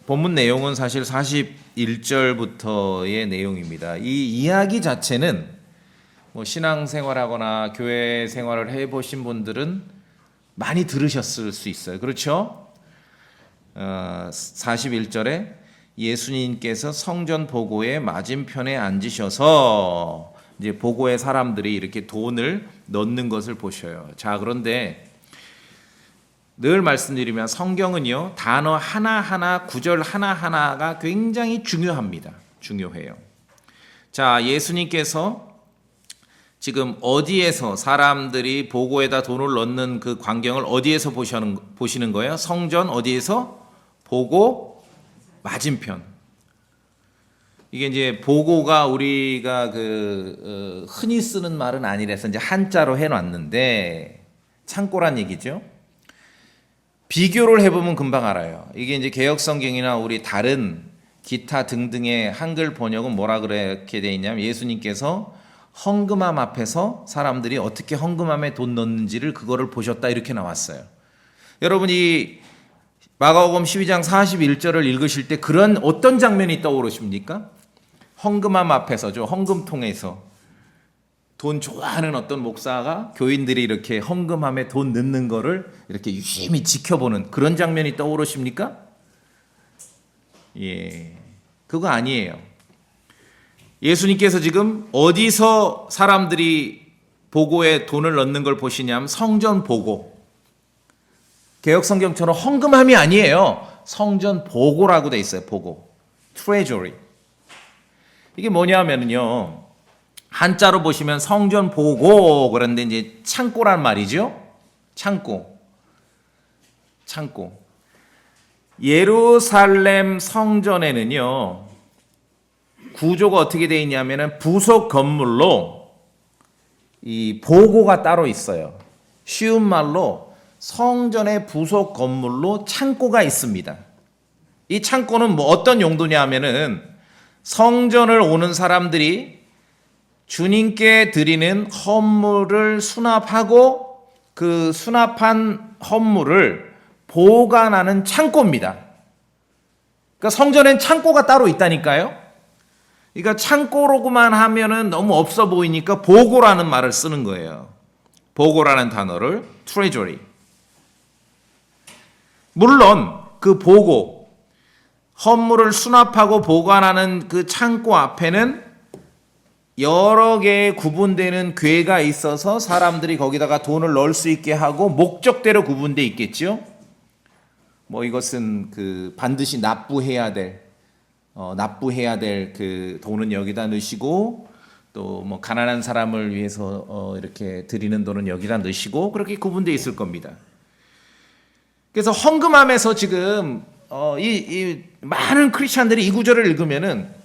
본문 내용은 사실 41절부터의 내용입니다. 이 이야기 자체는 뭐 신앙생활하거나 교회 생활을 해보신 분들은 많이 들으셨을 수 있어요. 그렇죠? 41절에 예수님께서 성전 보고의 맞은편에 앉으셔서 이제 보고의 사람들이 이렇게 돈을 넣는 것을 보셔요. 자, 그런데 늘 말씀드리면 성경은요, 단어 하나하나, 구절 하나하나가 굉장히 중요합니다. 중요해요. 자, 예수님께서 지금 어디에서 사람들이 보고에다 돈을 넣는 그 광경을 어디에서 보시는 거예요? 성전 어디에서? 보고 맞은편. 이게 이제 보고가 우리가 흔히 쓰는 말은 아니라서 이제 한자로 해놨는데 창고란 얘기죠. 비교를 해보면 금방 알아요. 이게 이제 개역성경이나 우리 다른 기타 등등의 한글 번역은 뭐라 그렇게 돼 있냐면 예수님께서 헌금함 앞에서 사람들이 어떻게 헌금함에 돈 넣는지를 그거를 보셨다 이렇게 나왔어요. 여러분이 마가복음 12장 41절을 읽으실 때 그런 어떤 장면이 떠오르십니까? 헌금함 앞에서죠. 헌금통에서 돈 좋아하는 어떤 목사가 교인들이 이렇게 헌금함에 돈 넣는 거를 이렇게 유심히 지켜보는 그런 장면이 떠오르십니까? 예, 그거 아니에요. 예수님께서 지금 어디서 사람들이 보고에 돈을 넣는 걸 보시냐면 성전 보고. 개역성경처럼 헌금함이 아니에요. 성전 보고라고 돼 있어요. 보고. treasury. 이게 뭐냐면요. 한자로 보시면 성전 보고 그런데 이제 창고란 말이죠. 창고. 예루살렘 성전에는요. 구조가 어떻게 되어 있냐면은 부속 건물로 이 보고가 따로 있어요. 쉬운 말로 성전의 부속 건물로 창고가 있습니다. 이 창고는 뭐 어떤 용도냐 하면은 성전을 오는 사람들이 주님께 드리는 헌물을 수납하고 그 수납한 헌물을 보관하는 창고입니다. 그러니까 성전엔 창고가 따로 있다니까요. 그러니까 창고로만 하면은 너무 없어 보이니까 보고라는 말을 쓰는 거예요. 보고라는 단어를 treasury. 물론 그 보고 헌물을 수납하고 보관하는 그 창고 앞에는 여러 개의 구분되는 궤가 있어서 사람들이 거기다가 돈을 넣을 수 있게 하고 목적대로 구분되어 있겠죠. 뭐 이것은 반드시 납부해야 될 그 돈은 여기다 넣으시고 또 뭐 가난한 사람을 위해서 이렇게 드리는 돈은 여기다 넣으시고 그렇게 구분되어 있을 겁니다. 그래서 헌금함에서 지금 이 많은 크리스찬들이 이 구절을 읽으면은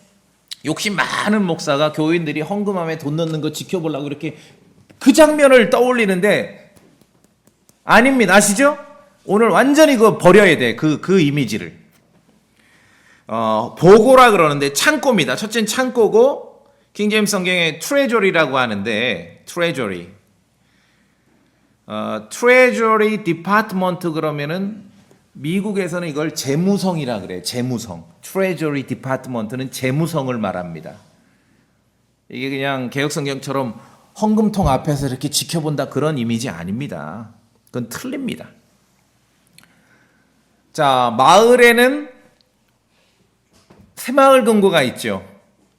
욕심 많은 목사가 교인들이 헌금함에 돈 넣는 거 지켜보려고 이렇게 그 장면을 떠올리는데 아닙니다. 아시죠? 오늘 완전히 그거 버려야 돼. 그 이미지를. 보고라 그러는데 창고입니다. 첫째는 창고고 킹제임스 성경에 treasury라고 하는데 treasury 디파트먼트 그러면은 미국에서는 이걸 재무성이라 그래요. 재무성. 트레저리 디파트먼트는 재무성을 말합니다. 이게 그냥 개역성경처럼 헌금통 앞에서 이렇게 지켜본다 그런 이미지 아닙니다. 그건 틀립니다. 자, 마을에는 새마을 금고가 있죠.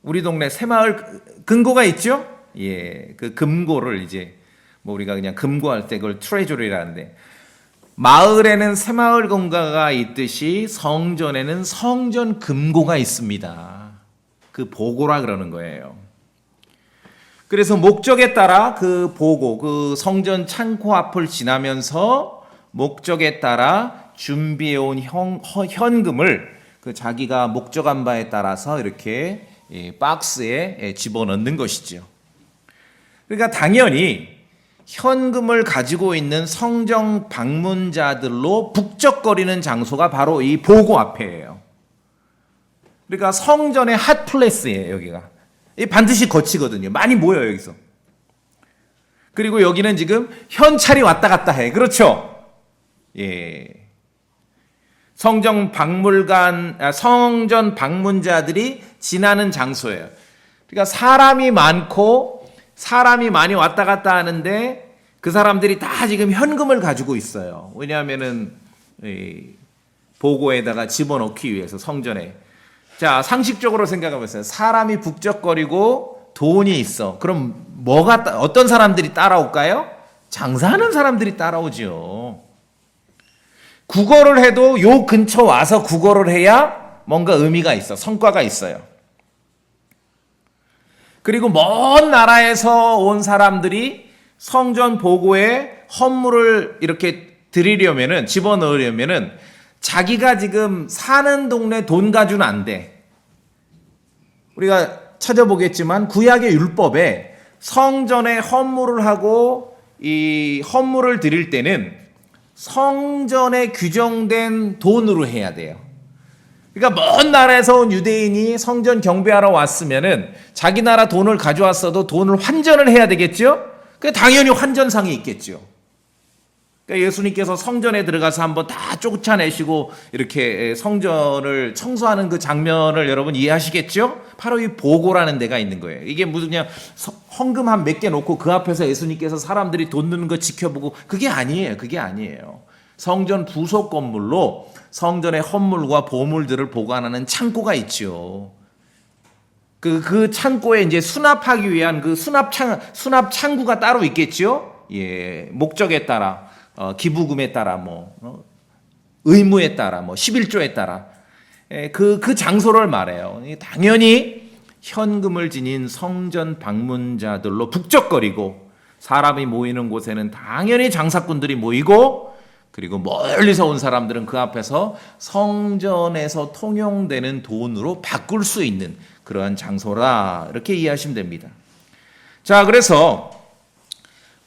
우리 동네 새마을 금고가 있죠. 예, 그 금고를 이제 뭐 우리가 그냥 금고할 때 그걸 트레저리라는데 마을에는 새마을 금고가 있듯이 성전에는 성전 금고가 있습니다. 그 보고라 그러는 거예요. 그래서 목적에 따라 그 보고, 그 성전 창고 앞을 지나면서 목적에 따라 준비해온 현금을 그 자기가 목적한 바에 따라서 이렇게 박스에 집어넣는 것이죠. 그러니까 당연히 현금을 가지고 있는 성전 방문자들로 북적거리는 장소가 바로 이 보고 앞에예요. 그러니까 성전의 핫플레이스예요, 여기가. 반드시 거치거든요. 많이 모여요, 여기서. 그리고 여기는 지금 현찰이 왔다 갔다 해. 그렇죠? 예. 성전 방문자들이 지나는 장소예요. 그러니까 사람이 많이 왔다 갔다 하는데 그 사람들이 다 지금 현금을 가지고 있어요. 왜냐하면은 보고에다가 집어넣기 위해서 성전에. 자, 상식적으로 생각해 보세요. 사람이 북적거리고 돈이 있어. 그럼 어떤 사람들이 따라올까요? 장사하는 사람들이 따라오죠. 국어를 해도 요 근처 와서 국어를 해야 뭔가 의미가 있어. 성과가 있어요. 그리고 먼 나라에서 온 사람들이 성전 보고에 헌물을 이렇게 드리려면은, 집어넣으려면은 자기가 지금 사는 동네 돈 가지고는 안 돼. 우리가 찾아보겠지만 구약의 율법에 성전에 헌물을 하고 이 헌물을 드릴 때는 성전에 규정된 돈으로 해야 돼요. 그러니까 먼 나라에서 온 유대인이 성전 경배하러 왔으면은 자기 나라 돈을 가져왔어도 돈을 환전을 해야 되겠죠? 그 당연히 환전상이 있겠죠. 그러니까 예수님께서 성전에 들어가서 한번 다 쫓아내시고 이렇게 성전을 청소하는 그 장면을 여러분 이해하시겠죠? 바로 이 보고라는 데가 있는 거예요. 이게 무슨 그냥 헌금 한 몇 개 놓고 그 앞에서 예수님께서 사람들이 돈 넣는 거 지켜보고 그게 아니에요. 그게 아니에요. 성전 부속 건물로 성전의 헌물과 보물들을 보관하는 창고가 있죠. 그 창고에 이제 수납하기 위한 그 수납 창구가 따로 있겠죠. 예, 목적에 따라. 기부금에 따라 의무에 따라 11조에 따라 그 장소를 말해요. 당연히 현금을 지닌 성전 방문자들로 북적거리고 사람이 모이는 곳에는 당연히 장사꾼들이 모이고 그리고 멀리서 온 사람들은 그 앞에서 성전에서 통용되는 돈으로 바꿀 수 있는 그러한 장소라 이렇게 이해하시면 됩니다. 자, 그래서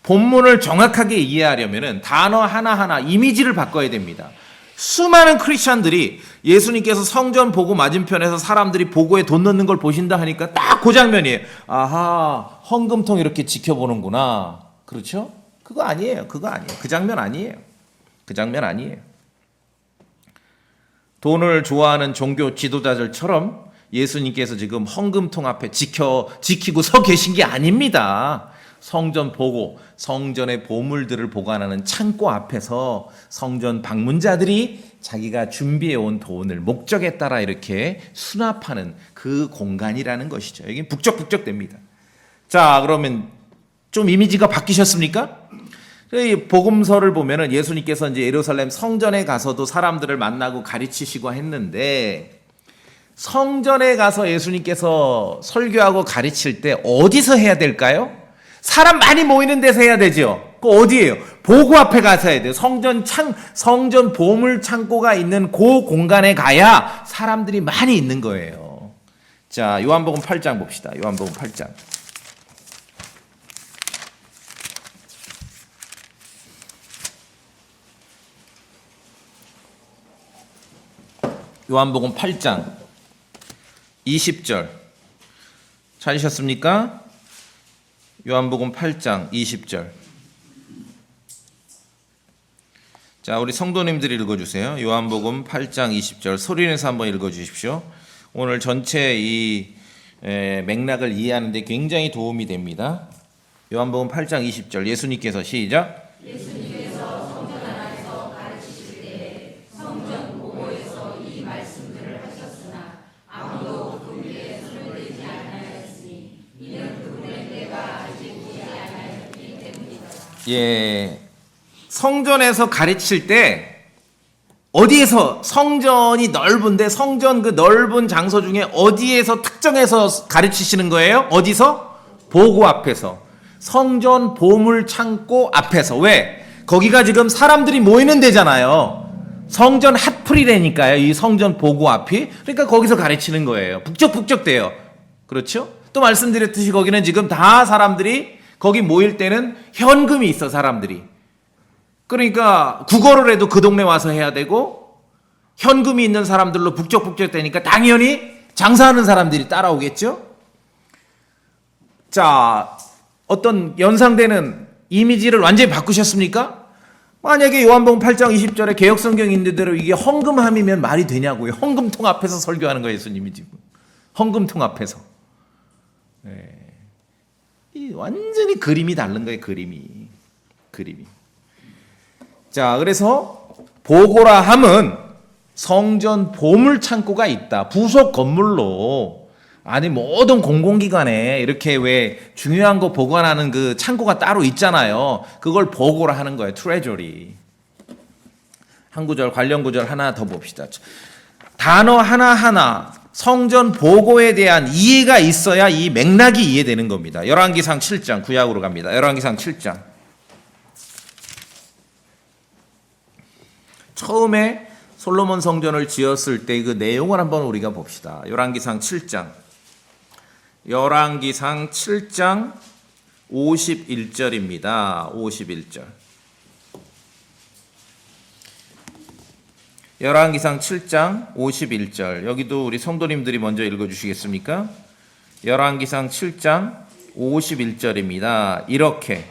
본문을 정확하게 이해하려면 단어 하나하나 이미지를 바꿔야 됩니다. 수많은 크리스찬들이 예수님께서 성전 보고 맞은편에서 사람들이 보고에 돈 넣는 걸 보신다 하니까 딱 그 장면이에요. 아하, 헌금통 이렇게 지켜보는구나. 그렇죠? 그거 아니에요. 그 장면 아니에요. 그 장면 아니에요. 돈을 좋아하는 종교 지도자들처럼 예수님께서 지금 헌금통 앞에 지키고 서 계신 게 아닙니다. 성전 보고 성전의 보물들을 보관하는 창고 앞에서 성전 방문자들이 자기가 준비해온 돈을 목적에 따라 이렇게 수납하는 그 공간이라는 것이죠. 여기 북적북적됩니다. 자, 그러면 좀 이미지가 바뀌셨습니까? 이 복음서를 보면은 예수님께서 이제 예루살렘 성전에 가서도 사람들을 만나고 가르치시고 했는데 성전에 가서 예수님께서 설교하고 가르칠 때 어디서 해야 될까요? 사람 많이 모이는 데서 해야 되죠. 그 어디예요? 보고 앞에 가서 해야 돼요. 성전 보물 창고가 있는 그 공간에 가야 사람들이 많이 있는 거예요. 자, 요한복음 8장 봅시다. 요한복음 8장. 요한복음 8장 20절. 찾으셨습니까? 요한복음 8장 20절. 자, 우리 성도님들이 읽어주세요. 요한복음 8장 20절 소리내서 한번 읽어주십시오. 오늘 전체 이 맥락을 이해하는 데 굉장히 도움이 됩니다. 요한복음 8장 20절 예수님께서 시작. 예수님께서 성전 안에서 가르치실 때 성전 보고에서 이 말씀들을 하셨으나 아무도 그 위에 손을 대지 않았으니 이는 그분의 때가 아직 오지 않았기 때문이다. 예, 성전에서 가르칠 때 어디에서 성전이 넓은데 성전 그 넓은 장소 중에 어디에서 특정해서 가르치시는 거예요? 어디서? 보고 앞에서. 성전 보물 창고 앞에서. 왜? 거기가 지금 사람들이 모이는 데잖아요. 성전 핫플이라니까요. 이 성전 보고 앞이. 그러니까 거기서 가르치는 거예요. 북적북적대요. 그렇죠? 또 말씀드렸듯이 거기는 지금 다 사람들이 거기 모일 때는 현금이 있어 사람들이. 그러니까 국어를 해도 그 동네 와서 해야 되고 현금이 있는 사람들로 북적북적대니까 당연히 장사하는 사람들이 따라오겠죠. 자, 어떤 연상되는 이미지를 완전히 바꾸셨습니까? 만약에 요한복음 8장 20절에 개역성경 있는 대로 이게 헌금함이면 말이 되냐고요. 헌금통 앞에서 설교하는 거예요, 예수님이 지금. 헌금통 앞에서. 이 완전히 그림이 다른 거예요, 그림이. 자, 그래서 보고라 함은 성전 보물 창고가 있다. 부속 건물로 아니 모든 공공기관에 이렇게 왜 중요한 거 보관하는 그 창고가 따로 있잖아요. 그걸 보고라 하는 거예요. 트레저리. 한 구절 관련 구절 하나 더 봅시다. 단어 하나하나 성전 보고에 대한 이해가 있어야 이 맥락이 이해되는 겁니다. 열왕기상 7장 구약으로 갑니다. 열왕기상 7장. 처음에 솔로몬 성전을 지었을 때 그 내용을 한번 우리가 봅시다. 열왕기상 7장. 열왕기상 7장 51절입니다. 51절. 열왕기상 7장 51절. 여기도 우리 성도님들이 먼저 읽어주시겠습니까? 열왕기상 7장 51절입니다. 이렇게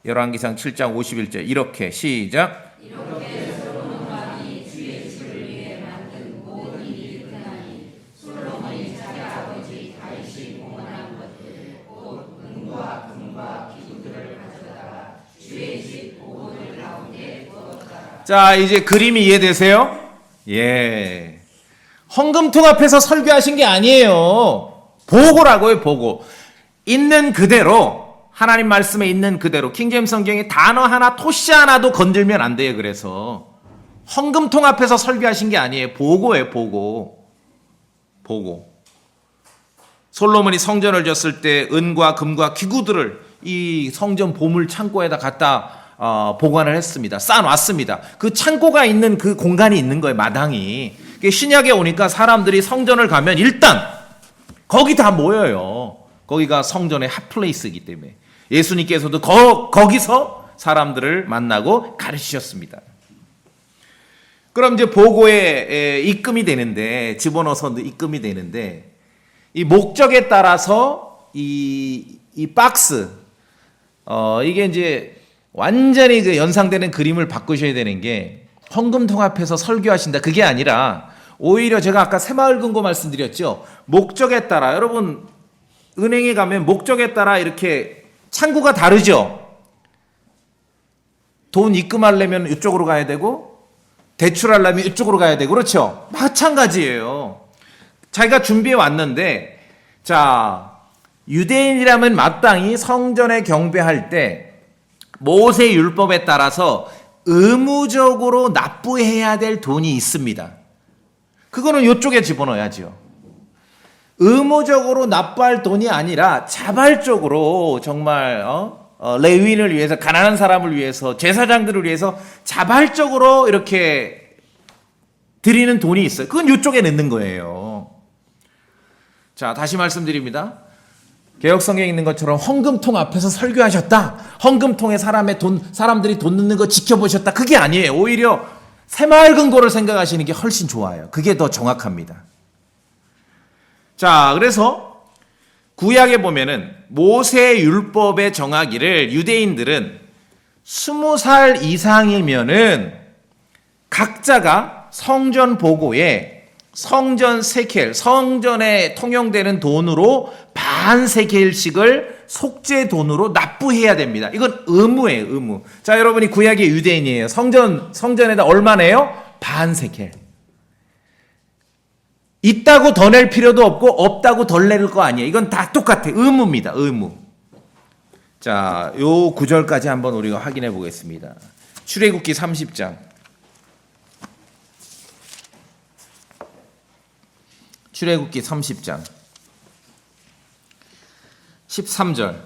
열왕기상 7장 51절 이렇게 시작. 이렇게 솔로몬 왕이 주의 집을 위해 만든 모든 일이 끝나니 솔로몬이 자기 아버지 다윗이 봉헌한 것들 곧 은과 금과 기구들을 가져다가 주의 집 보고들 가운데 두었다. 자, 이제 그림이 이해되세요? 예. 헌금통 앞에서 설교하신 게 아니에요. 보고라고요, 보고. 있는 그대로, 하나님 말씀에 있는 그대로, 킹제임스 성경에 단어 하나, 토시 하나도 건들면 안 돼요, 그래서. 헌금통 앞에서 설교하신 게 아니에요. 보고예요, 보고. 솔로몬이 성전을 졌을 때 은과 금과 기구들을 이 성전 보물 창고에다 갖다 보관을 했습니다. 쌓아놨습니다. 그 창고가 있는 그 공간이 있는 거예요. 마당이. 신약에 오니까 사람들이 성전을 가면 일단 거기 다 모여요. 거기가 성전의 핫플레이스이기 때문에 예수님께서도 거기서 사람들을 만나고 가르치셨습니다. 그럼 이제 보고에 입금이 되는데, 집어넣어서 입금이 되는데, 이 목적에 따라서 이 박스 이게 이제 완전히 그 연상되는 그림을 바꾸셔야 되는 게, 헌금통 앞에서 설교하신다 그게 아니라 오히려 제가 아까 새마을금고 말씀드렸죠. 목적에 따라, 여러분 은행에 가면 목적에 따라 이렇게 창구가 다르죠. 돈 입금하려면 이쪽으로 가야 되고 대출하려면 이쪽으로 가야 되고, 그렇죠? 마찬가지예요. 자기가 준비해 왔는데, 자, 유대인이라면 마땅히 성전에 경배할 때 모세 율법에 따라서 의무적으로 납부해야 될 돈이 있습니다. 그거는 이쪽에 집어넣어야죠. 의무적으로 납부할 돈이 아니라 자발적으로 정말 레위인을 위해서, 가난한 사람을 위해서, 제사장들을 위해서 자발적으로 이렇게 드리는 돈이 있어요. 그건 이쪽에 넣는 거예요. 자, 다시 말씀드립니다. 개역성경에 있는 것처럼 헌금통 앞에서 설교하셨다, 헌금통에 사람들이 돈 넣는 거 지켜보셨다, 그게 아니에요. 오히려 새마을금고를 생각하시는 게 훨씬 좋아요. 그게 더 정확합니다. 자, 그래서 구약에 보면은 모세 율법의 정하기를 유대인들은 20살 이상이면은 각자가 성전 보고에 성전 세켈, 성전에 통용되는 돈으로 반 세켈씩을 속죄 돈으로 납부해야 됩니다. 이건 의무예요, 의무. 자, 여러분이 구약의 유대인이에요. 성전에다 얼마 내요? 반 세켈. 있다고 더 낼 필요도 없고 없다고 덜 낼 거 아니에요. 이건 다 똑같아. 의무입니다. 의무. 자, 요 구절까지 한번 우리가 확인해 보겠습니다. 출애굽기 30장. 출애굽기 30장 13절.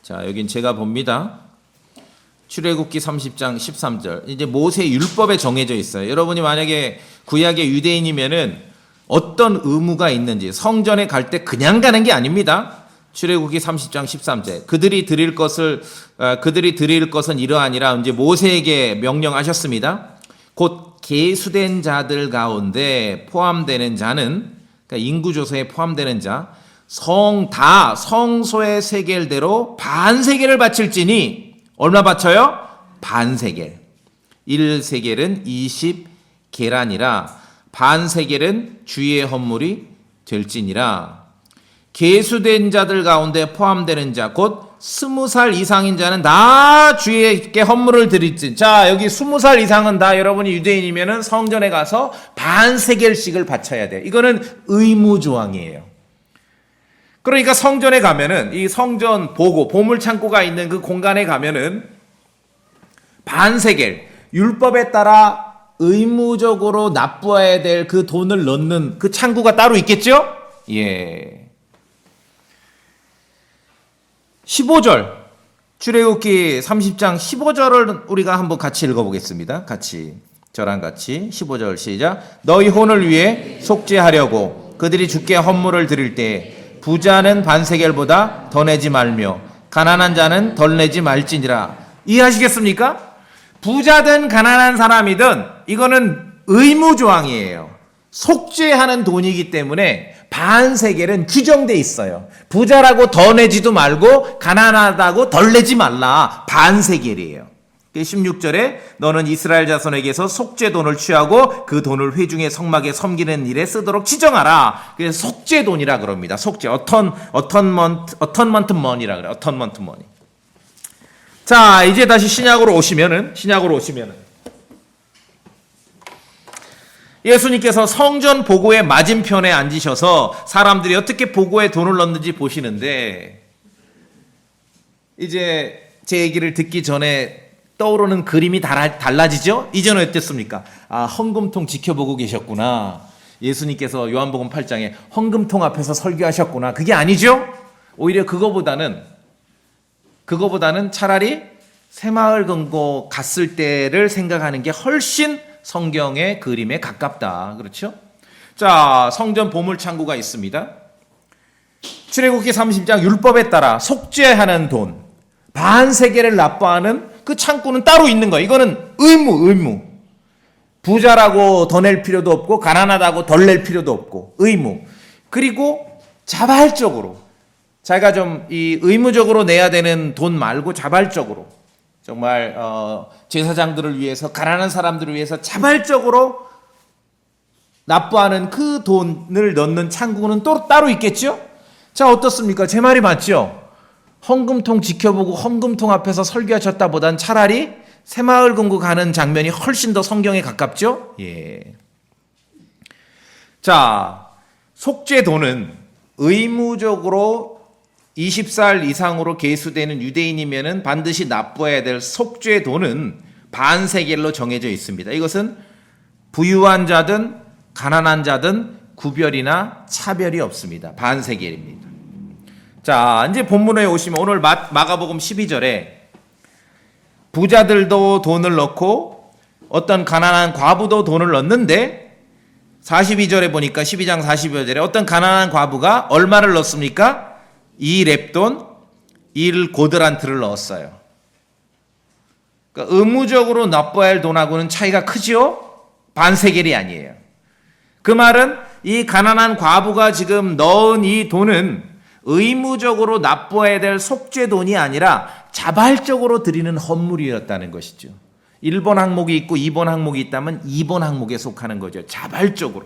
자, 여긴 제가 봅니다. 출애굽기 30장 13절. 이제 모세 율법에 정해져 있어요. 여러분이 만약에 구약의 유대인이면은 어떤 의무가 있는지, 성전에 갈 때 그냥 가는 게 아닙니다. 출애굽기 30장 13절. 그들이 드릴 것은 이러하니라 이제 모세에게 명령하셨습니다. 곧 계수된 자들 가운데 포함되는 자는, 그러니까 인구조사에 포함되는 자, 성소의 세겔대로 반 세겔을 바칠지니, 얼마 바쳐요? 반세겔. 1세겔은 20계란이라 반세겔은 주의 헌물이 될지니라. 계수된 자들 가운데 포함되는 자 곧 20살 이상인 자는 다 주의께 헌물을 드릴지. 자, 여기 20살 이상은 다 여러분이 유대인이면은 성전에 가서 반세겔씩을 바쳐야 돼. 이거는 의무 조항이에요. 그러니까 성전에 가면은 이 성전 보고 보물 창고가 있는 그 공간에 가면은 반세겔 율법에 따라 의무적으로 납부해야 될 그 돈을 넣는 그 창구가 따로 있겠죠? 예. 15절 출애굽기 30장 15절을 우리가 한번 같이 읽어보겠습니다. 같이 저랑 같이 15절 시작. 너희 혼을 위해 속죄하려고 그들이 주께 헌물을 드릴 때 부자는 반세겔보다 더 내지 말며 가난한 자는 덜 내지 말지니라. 이해하시겠습니까? 부자든 가난한 사람이든 이거는 의무 조항이에요. 속죄하는 돈이기 때문에 반세겔은 규정돼 있어요. 부자라고 더 내지도 말고 가난하다고 덜 내지 말라. 반세겔이에요. 16절에 너는 이스라엘 자손에게서 속죄돈을 취하고 그 돈을 회중의 성막에 섬기는 일에 쓰도록 지정하라. 그래서 속죄돈이라 그럽니다. 속죄 어턴먼트 머니라 그래요. 어턴먼트 머니. 자, 이제 다시 신약으로 오시면은 예수님께서 성전 보고의 맞은편에 앉으셔서 사람들이 어떻게 보고에 돈을 넣는지 보시는데, 이제 제 얘기를 듣기 전에 떠오르는 그림이 달라지죠? 이전에 어땠습니까? 아, 헌금통 지켜보고 계셨구나. 예수님께서 요한복음 8장에 헌금통 앞에서 설교하셨구나. 그게 아니죠? 오히려 그거보다는 차라리 새마을 금고 갔을 때를 생각하는 게 훨씬 성경의 그림에 가깝다. 그렇죠? 자, 성전 보물 창고가 있습니다. 출애굽기 30장 율법에 따라 속죄하는 돈, 반세겔을 납부하는 그 창고는 따로 있는 거예요. 이거는 의무. 부자라고 더 낼 필요도 없고 가난하다고 덜 낼 필요도 없고 의무. 그리고 자발적으로 자기가 좀 이 의무적으로 내야 되는 돈 말고 자발적으로 정말 제사장들을 위해서 가난한 사람들을 위해서 자발적으로 납부하는 그 돈을 넣는 창구는 또 따로 있겠죠? 자, 어떻습니까? 제 말이 맞죠? 헌금통 지켜보고 헌금통 앞에서 설교하셨다 보단 차라리 새마을 금고 가는 장면이 훨씬 더 성경에 가깝죠? 예. 자, 속죄돈은 의무적으로 20살 이상으로 계수되는 유대인이면은 반드시 납부해야 될 속죄돈은 반세겔로 정해져 있습니다. 이것은 부유한 자든 가난한 자든 구별이나 차별이 없습니다. 반세겔입니다. 자, 이제 본문에 오시면 오늘 마가복음 12절에 부자들도 돈을 넣고 어떤 가난한 과부도 돈을 넣는데 42절에 보니까 12장 42절에 어떤 가난한 과부가 얼마를 넣습니까? 2렙돈 1고드란트를 넣었어요. 그러니까 의무적으로 납부해야 할 돈하고는 차이가 크죠? 반세겔이 아니에요. 그 말은 이 가난한 과부가 지금 넣은 이 돈은 의무적으로 납부해야 될 속죄돈이 아니라 자발적으로 드리는 헌물이었다는 것이죠. 1번 항목이 있고 2번 항목이 있다면 2번 항목에 속하는 거죠. 자발적으로.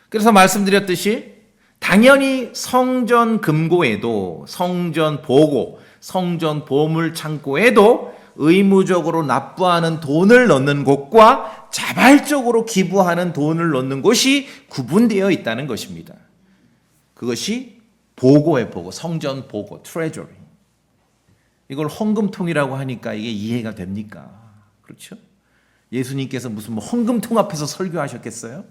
그래서 말씀드렸듯이 당연히 성전 금고에도 성전 보고 성전 보물 창고에도 의무적으로 납부하는 돈을 넣는 곳과 자발적으로 기부하는 돈을 넣는 곳이 구분되어 있다는 것입니다. 그것이 보고의 보고, 성전 보고, 트레저리. 이걸 헌금통이라고 하니까 이게 이해가 됩니까? 그렇죠? 예수님께서 무슨 헌금통 앞에서 설교하셨겠어요?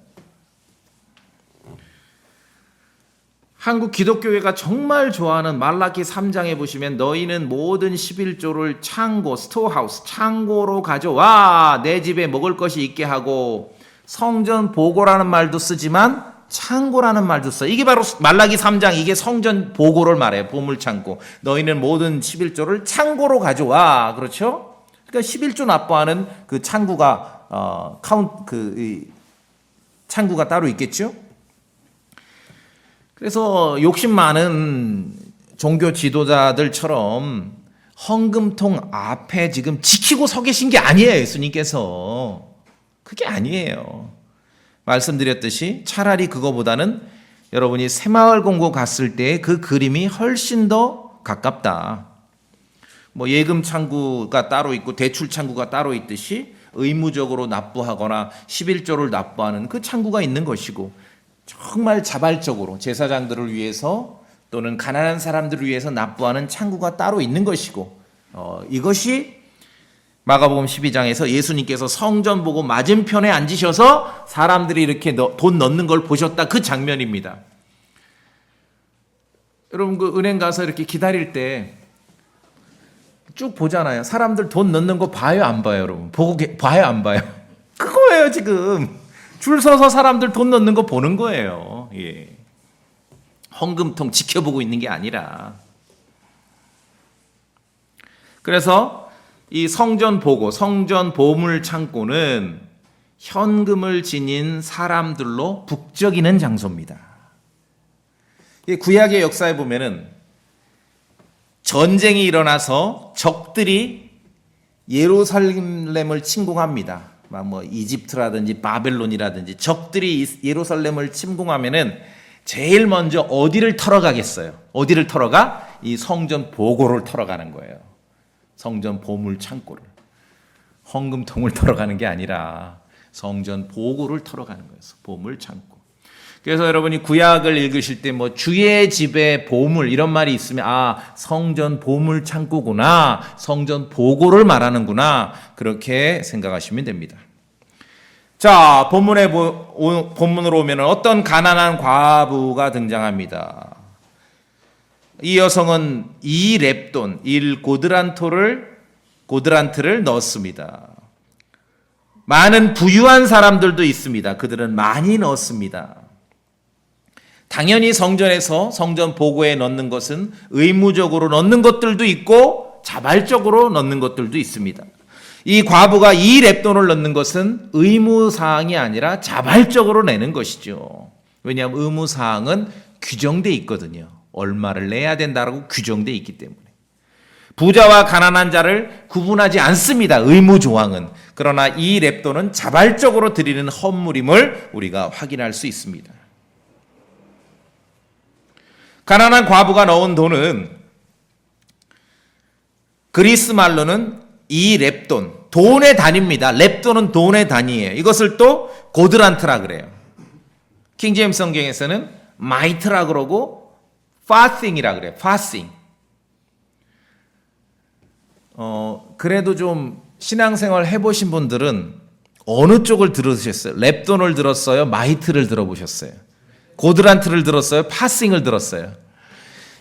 한국 기독교회가 정말 좋아하는 말라기 3장에 보시면 너희는 모든 11조를 창고, 스토어하우스, 창고로 가져와 내 집에 먹을 것이 있게 하고 성전 보고라는 말도 쓰지만 창고라는 말도 써요. 이게 바로 말라기 3장, 이게 성전 보고를 말해요. 보물창고. 너희는 모든 11조를 창고로 가져와. 그렇죠? 그러니까 11조 납부하는 그 창구가 창구가 따로 있겠죠? 그래서 욕심 많은 종교 지도자들처럼 헌금통 앞에 지금 지키고 서 계신 게 아니에요, 예수님께서. 그게 아니에요. 말씀드렸듯이 차라리 그거보다는 여러분이 새마을 공고 갔을 때 그 그림이 훨씬 더 가깝다. 뭐 예금 창구가 따로 있고 대출 창구가 따로 있듯이 의무적으로 납부하거나 11조를 납부하는 그 창구가 있는 것이고, 정말 자발적으로 제사장들을 위해서 또는 가난한 사람들을 위해서 납부하는 창구가 따로 있는 것이고, 이것이 마가복음 12장에서 예수님께서 성전 보고 맞은편에 앉으셔서 사람들이 이렇게 돈 넣는 걸 보셨다, 그 장면입니다. 여러분 그 은행 가서 이렇게 기다릴 때 쭉 보잖아요. 사람들 돈 넣는 거 봐요, 안 봐요, 여러분? 봐요, 안 봐요? 그거예요, 지금. 줄 서서 사람들 돈 넣는 거 보는 거예요. 예. 헌금통 지켜보고 있는 게 아니라. 그래서 이 성전 보고, 성전 보물 창고는 현금을 지닌 사람들로 북적이는 장소입니다. 구약의 역사에 보면은 전쟁이 일어나서 적들이 예루살렘을 침공합니다. 뭐 이집트라든지 바벨론이라든지 적들이 예루살렘을 침공하면은 제일 먼저 어디를 털어가겠어요? 어디를 털어가? 이 성전 보고를 털어가는 거예요. 성전 보물 창고를. 헌금통을 털어가는 게 아니라 성전 보고를 털어가는 거예요. 보물 창고. 그래서 여러분이 구약을 읽으실 때 뭐 주의 집에 보물 이런 말이 있으면 성전 보물 창고구나, 성전 보고를 말하는구나, 그렇게 생각하시면 됩니다. 자, 본문으로 오면 어떤 가난한 과부가 등장합니다. 이 여성은 2렙돈, 1고드란트를 넣었습니다. 많은 부유한 사람들도 있습니다. 그들은 많이 넣었습니다. 당연히 성전에서 성전 보고에 넣는 것은 의무적으로 넣는 것들도 있고 자발적으로 넣는 것들도 있습니다. 이 과부가 2렙돈을 넣는 것은 의무사항이 아니라 자발적으로 내는 것이죠. 왜냐하면 의무사항은 규정되어 있거든요. 얼마를 내야 된다라고 규정되어 있기 때문에. 부자와 가난한 자를 구분하지 않습니다. 의무조항은. 그러나 2렙돈은 자발적으로 드리는 헌물임을 우리가 확인할 수 있습니다. 가난한 과부가 넣은 돈은 그리스 말로는 2렙돈, 돈의 단위입니다. 렙돈은 돈의 단위예요. 이것을 또 고드란트라 그래요. 킹제임스 성경에서는 마이트라 그러고 파싱이라 그래요. 파싱. 그래도 좀 신앙생활 해보신 분들은 어느 쪽을 들으셨어요? 렙돈을 들었어요? 마이트를 들어보셨어요? 고드란트를 들었어요? 파싱을 들었어요?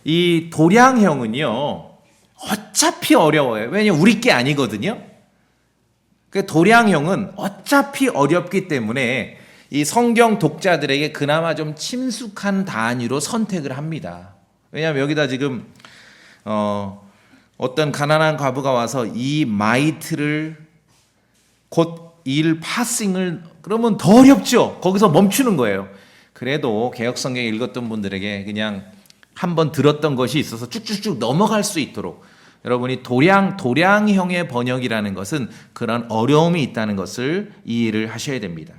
이 도량형은요, 어차피 어려워요. 왜냐면 우리 게 아니거든요. 그 도량형은 어차피 어렵기 때문에 이 성경 독자들에게 그나마 좀 친숙한 단위로 선택을 합니다. 왜냐하면 여기다 지금 어떤 가난한 과부가 와서 이 마이트를 곧 1 파싱을 그러면 더 어렵죠. 거기서 멈추는 거예요. 그래도 개혁성경 읽었던 분들에게 그냥 한번 들었던 것이 있어서 쭉쭉쭉 넘어갈 수 있도록 여러분이 도량형의 번역이라는 것은 그런 어려움이 있다는 것을 이해를 하셔야 됩니다.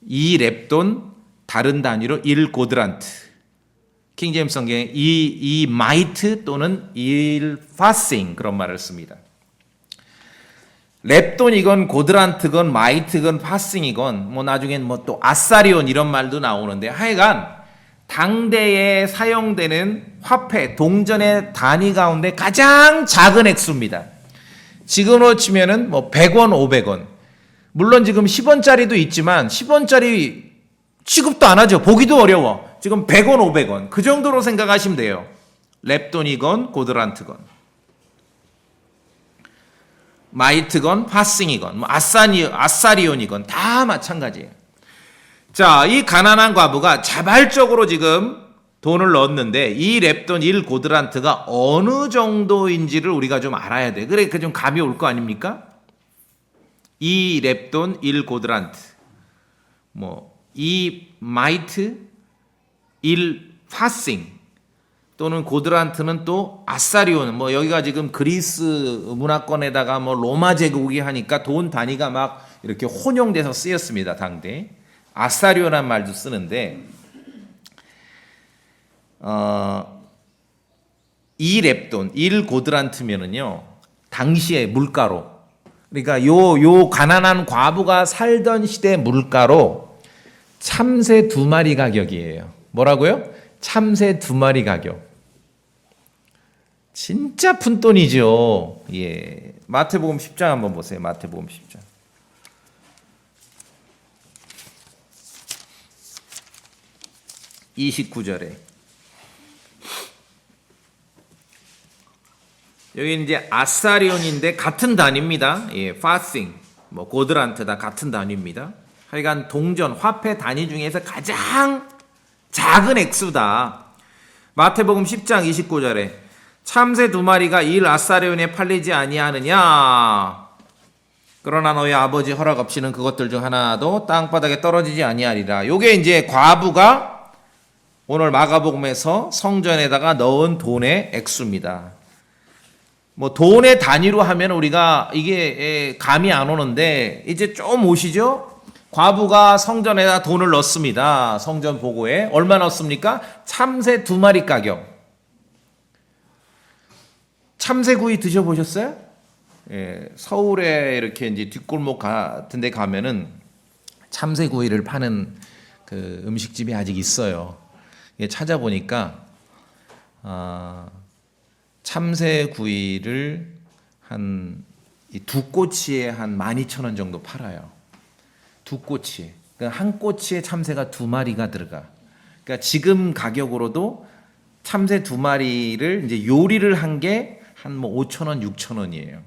2렙돈 다른 단위로 1고드란트. 킹제임스 성경에 이 마이트 또는 1 파싱 그런 말을 씁니다. 렙돈이건 고드란트건 마이트건 파싱이건 뭐 나중엔 뭐 또 아사리온 이런 말도 나오는데 하여간 당대에 사용되는 화폐 동전의 단위 가운데 가장 작은 액수입니다. 지금으로 치면은 뭐 100원, 500원. 물론 지금 10원짜리도 있지만 10원짜리 취급도 안 하죠. 보기도 어려워. 지금 100원, 500원. 그 정도로 생각하시면 돼요. 렙돈이건 고드란트건. 마이트건 파싱이건 뭐 아사리온이건 다 마찬가지예요. 자, 이 가난한 과부가 자발적으로 지금 돈을 넣었는데 이 렙돈 1고드란트가 어느 정도인지를 우리가 좀 알아야 돼. 그래, 좀 감이 올 거 아닙니까? 이 렙돈 1고드란트, 뭐 이 마이트 1 파싱 또는 고드란트는 또 아사리온, 뭐 여기가 지금 그리스 문화권에다가 뭐 로마 제국이 하니까 돈 단위가 막 이렇게 혼용돼서 쓰였습니다. 당대. 아사리온이라는 말도 쓰는데 2렙돈, 1고드란트면은요 당시의 물가로, 그러니까 요 가난한 과부가 살던 시대 물가로 참새 2마리 가격이에요. 뭐라고요? 참새 2마리 가격. 진짜 푼돈이죠. 예. 마태복음 10장 한번 보세요. 마태복음 10장. (29절에) 여기 이제 아사리온인데 같은 단위입니다. 예, 파싱, 뭐 고드란트 다 같은 단위입니다. 하여간 동전 화폐 단위 중에서 가장 작은 액수다. 마태복음 10장 29절에 참새 2마리가 1아사리온에 팔리지 아니하느냐? 그러나 너희 아버지 허락 없이는 그것들 중 하나도 땅바닥에 떨어지지 아니하리라. 요게 이제 과부가 오늘 마가복음에서 성전에다가 넣은 돈의 액수입니다. 뭐 돈의 단위로 하면 우리가 이게 감이 안 오는데 이제 좀 오시죠? 과부가 성전에다 돈을 넣습니다. 성전 보고에. 얼마 넣습니까? 참새 2마리 가격. 참새구이 드셔보셨어요? 예, 서울에 이렇게 이제 뒷골목 같은 데 가면은 참새구이를 파는 그 음식집이 아직 있어요. 예, 찾아보니까, 참새구이를 한, 이 2꼬치에 한 12,000원 정도 팔아요. 2꼬치에. 그러니까 한 꼬치에 참새가 2마리가 들어가. 그러니까 지금 가격으로도 참새 2마리를 이제 요리를 한 게 한 뭐 5,000원, 6,000원이에요.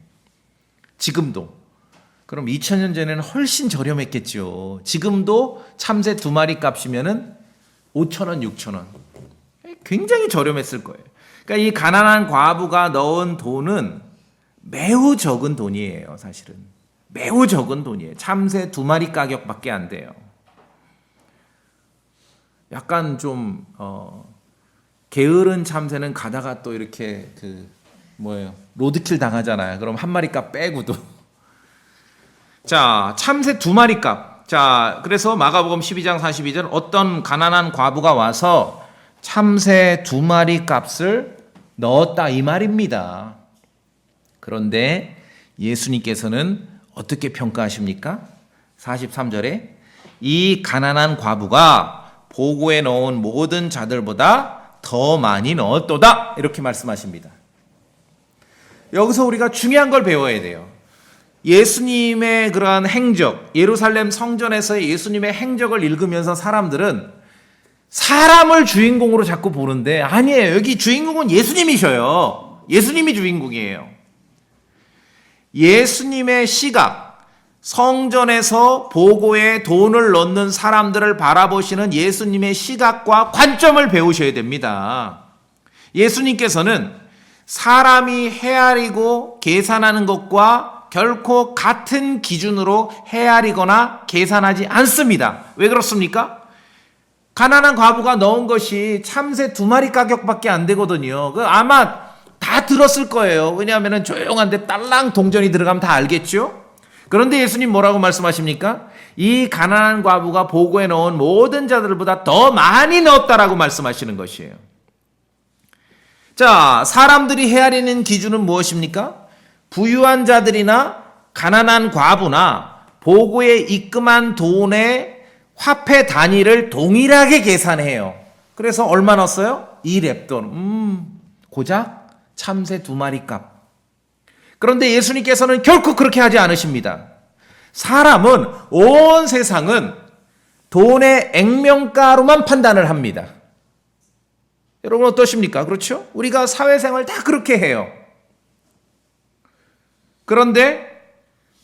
지금도. 그럼 2000년 전에는 훨씬 저렴했겠죠. 지금도 참새 2마리 값이면은 5,000원, 6,000원. 굉장히 저렴했을 거예요. 그러니까 이 가난한 과부가 넣은 돈은 매우 적은 돈이에요, 사실은. 매우 적은 돈이에요. 참새 2마리 가격밖에 안 돼요. 약간 좀 게으른 참새는 가다가 또 이렇게 로드킬 당하잖아요. 그럼 한 마리 값 빼고도. 자, 참새 2마리 값. 자, 그래서 마가복음 12장 42절 어떤 가난한 과부가 와서 참새 2마리 값을 넣었다 이 말입니다. 그런데 예수님께서는 어떻게 평가하십니까? 43절에 이 가난한 과부가 보고에 넣은 모든 자들보다 더 많이 넣었도다 이렇게 말씀하십니다. 여기서 우리가 중요한 걸 배워야 돼요. 예수님의 그러한 행적, 예루살렘 성전에서의 예수님의 행적을 읽으면서 사람들은 사람을 주인공으로 자꾸 보는데 아니에요. 여기 주인공은 예수님이셔요. 예수님이 주인공이에요. 예수님의 시각, 성전에서 보고에 돈을 넣는 사람들을 바라보시는 예수님의 시각과 관점을 배우셔야 됩니다. 예수님께서는 사람이 헤아리고 계산하는 것과 결코 같은 기준으로 헤아리거나 계산하지 않습니다. 왜 그렇습니까? 가난한 과부가 넣은 것이 참새 2마리 가격밖에 안 되거든요. 아마 다 들었을 거예요. 왜냐하면 조용한데 딸랑 동전이 들어가면 다 알겠죠? 그런데 예수님 뭐라고 말씀하십니까? 이 가난한 과부가 보고에 넣은 모든 자들보다 더 많이 넣었다라고 말씀하시는 것이에요. 자, 사람들이 헤아리는 기준은 무엇입니까? 부유한 자들이나 가난한 과부나 보고에 입금한 돈의 화폐 단위를 동일하게 계산해요. 그래서 얼마 넣었어요? 2렙돈. 고작 참새 2마리 값. 그런데 예수님께서는 결코 그렇게 하지 않으십니다. 사람은, 온 세상은 돈의 액면가로만 판단을 합니다. 여러분 어떠십니까? 그렇죠? 우리가 사회생활 다 그렇게 해요. 그런데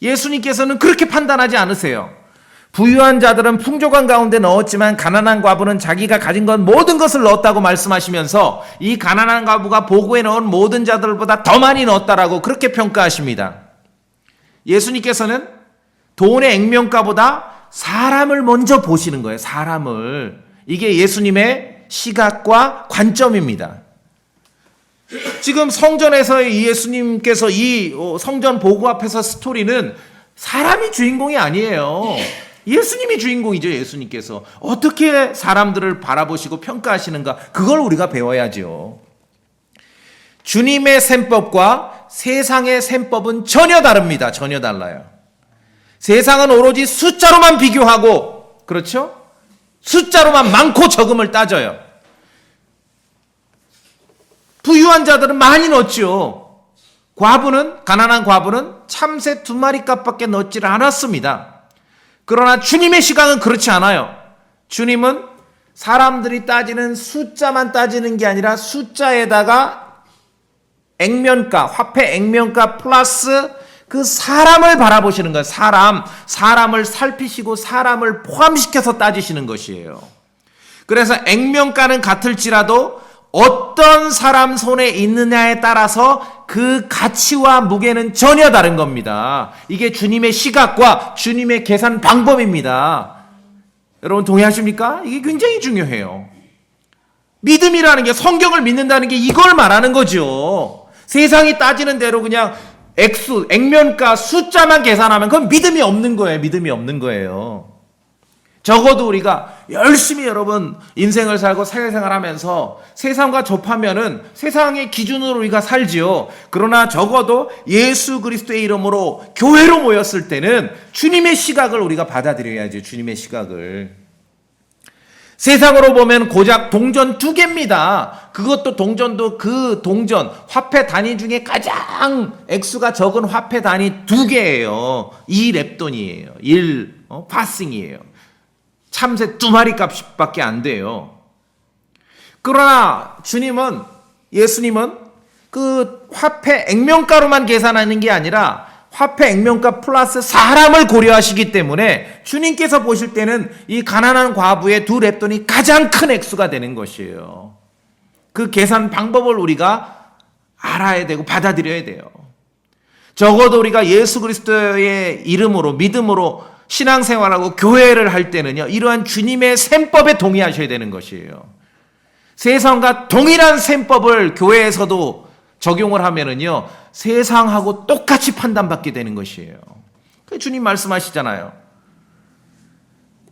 예수님께서는 그렇게 판단하지 않으세요. 부유한 자들은 풍족한 가운데 넣었지만 가난한 과부는 자기가 가진 것 모든 것을 넣었다고 말씀하시면서 이 가난한 과부가 보고에 넣은 모든 자들보다 더 많이 넣었다라고 그렇게 평가하십니다. 예수님께서는 돈의 액면가보다 사람을 먼저 보시는 거예요. 사람을. 이게 예수님의 시각과 관점입니다. 지금 성전에서의 이 예수님께서 이 성전 보고 앞에서 스토리는 사람이 주인공이 아니에요. 예수님이 주인공이죠. 예수님께서 어떻게 사람들을 바라보시고 평가하시는가, 그걸 우리가 배워야죠. 주님의 셈법과 세상의 셈법은 전혀 다릅니다. 전혀 달라요. 세상은 오로지 숫자로만 비교하고, 그렇죠? 숫자로만 많고 적음을 따져요. 부유한 자들은 많이 넣었죠. 가난한 과부는 참새 2마리 값밖에 넣지를 않았습니다. 그러나 주님의 시각은 그렇지 않아요. 주님은 사람들이 따지는 숫자만 따지는 게 아니라 숫자에다가 액면가, 화폐 액면가 플러스 그 사람을 바라보시는 거예요. 사람을 살피시고 사람을 포함시켜서 따지시는 것이에요. 그래서 액면가는 같을지라도 어떤 사람 손에 있느냐에 따라서 그 가치와 무게는 전혀 다른 겁니다. 이게 주님의 시각과 주님의 계산 방법입니다. 여러분 동의하십니까? 이게 굉장히 중요해요. 믿음이라는 게, 성경을 믿는다는 게 이걸 말하는 거죠. 세상이 따지는 대로 그냥 액면가, 숫자만 계산하면 그건 믿음이 없는 거예요. 믿음이 없는 거예요. 적어도 우리가 열심히 여러분 인생을 살고 사회생활 하면서 세상과 접하면은 세상의 기준으로 우리가 살지요. 그러나 적어도 예수 그리스도의 이름으로 교회로 모였을 때는 주님의 시각을 우리가 받아들여야죠. 주님의 시각을. 세상으로 보면 고작 동전 2개입니다. 그것도 동전도 그 동전, 화폐 단위 중에 가장 액수가 적은 화폐 단위 2개예요. 2렙돈이에요. 1파싱이에요. 참새 2마리 값밖에 안 돼요. 그러나 예수님은 그 화폐 액면가로만 계산하는 게 아니라 화폐 액면가 플러스 사람을 고려하시기 때문에 주님께서 보실 때는 이 가난한 과부의 2렙돈이 가장 큰 액수가 되는 것이에요. 그 계산 방법을 우리가 알아야 되고 받아들여야 돼요. 적어도 우리가 예수 그리스도의 이름으로, 믿음으로 신앙생활하고 교회를 할 때는요, 이러한 주님의 셈법에 동의하셔야 되는 것이에요. 세상과 동일한 셈법을 교회에서도 적용을 하면은요, 세상하고 똑같이 판단받게 되는 것이에요. 주님 말씀하시잖아요.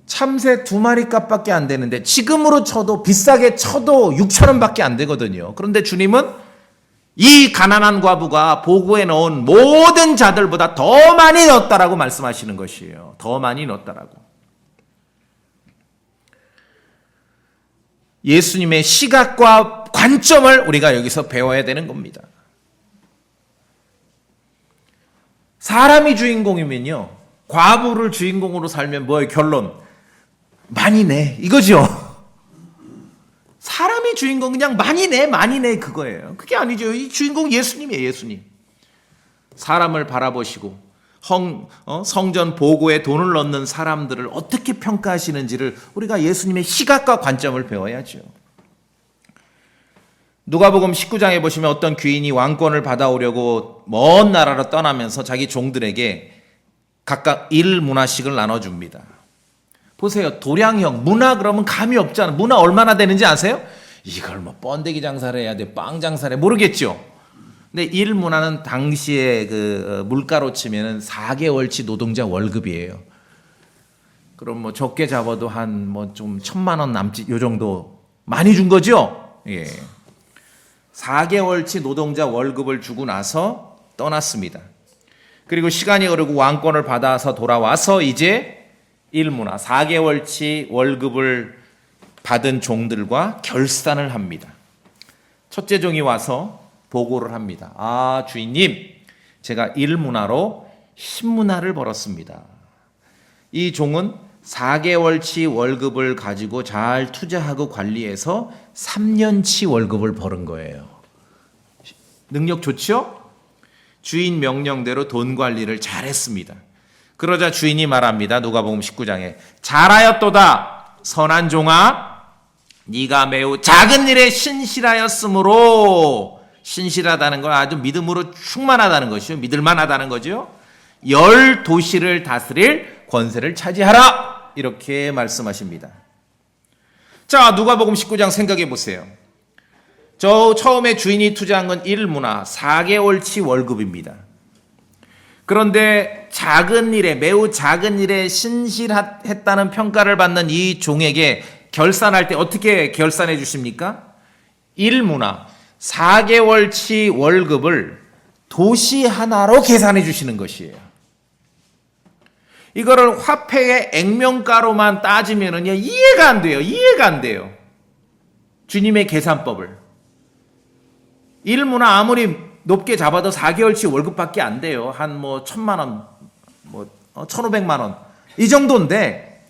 참새 2마리 값밖에 안 되는데, 지금으로 쳐도, 비싸게 쳐도 6,000원밖에 안 되거든요. 그런데 주님은 이 가난한 과부가 보고에 넣은 모든 자들보다 더 많이 넣었다라고 말씀하시는 것이에요. 더 많이 넣었다라고. 예수님의 시각과 관점을 우리가 여기서 배워야 되는 겁니다. 사람이 주인공이면요, 과부를 주인공으로 살면 뭐예요? 결론. 많이 내. 이거죠. 사람이 주인공, 그냥 많이 내 그거예요. 그게 아니죠. 이 주인공 예수님이에요. 예수님. 사람을 바라보시고 성전 보고에 돈을 넣는 사람들을 어떻게 평가하시는지를 우리가 예수님의 시각과 관점을 배워야죠. 누가복음 19장에 보시면 어떤 귀인이 왕권을 받아오려고 먼 나라로 떠나면서 자기 종들에게 각각 1문화씩을 나눠줍니다. 보세요. 도량형, 문화 그러면 감이 없잖아. 문화 얼마나 되는지 아세요? 이걸 뭐 번데기 장사를 해야 돼, 빵 장사를 해, 모르겠죠. 근데 1문화는 당시에 그 물가로 치면은 4개월치 노동자 월급이에요. 그럼 뭐 적게 잡아도 한 뭐 좀 1,000만 원 남짓 요 정도 많이 준 거죠? 예. 4개월치 노동자 월급을 주고 나서 떠났습니다. 그리고 시간이 흐르고 왕권을 받아서 돌아와서 이제 1문화 4개월치 월급을 받은 종들과 결산을 합니다. 첫째 종이 와서 보고를 합니다. 아, 주인님, 제가 1문화로 10문화를 벌었습니다. 이 종은 4개월치 월급을 가지고 잘 투자하고 관리해서 3년치 월급을 벌은 거예요. 능력 좋죠? 주인 명령대로 돈 관리를 잘했습니다. 그러자 주인이 말합니다. 누가복음 19장에 잘하였도다 선한 종아, 네가 매우 작은 일에 신실하였으므로, 신실하다는 건 아주 믿음으로 충만하다는 것이요, 믿을만하다는 거죠. 10도시를 다스릴 권세를 차지하라, 이렇게 말씀하십니다. 자, 누가복음 19장 생각해 보세요. 저 처음에 주인이 투자한 건 1문화 4개월치 월급입니다. 그런데 작은 일에, 매우 작은 일에 신실했다는 평가를 받는 이 종에게 결산할 때 어떻게 결산해 주십니까? 1문화 4개월치 월급을 도시 하나로 계산해 주시는 것이에요. 이거를 화폐의 액면가로만 따지면은요, 이해가 안 돼요. 이해가 안 돼요. 주님의 계산법을. 1문화 아무리 높게 잡아도 4개월치 월급밖에 안 돼요. 한 1,000만 원, 1,500만 원. 이 정도인데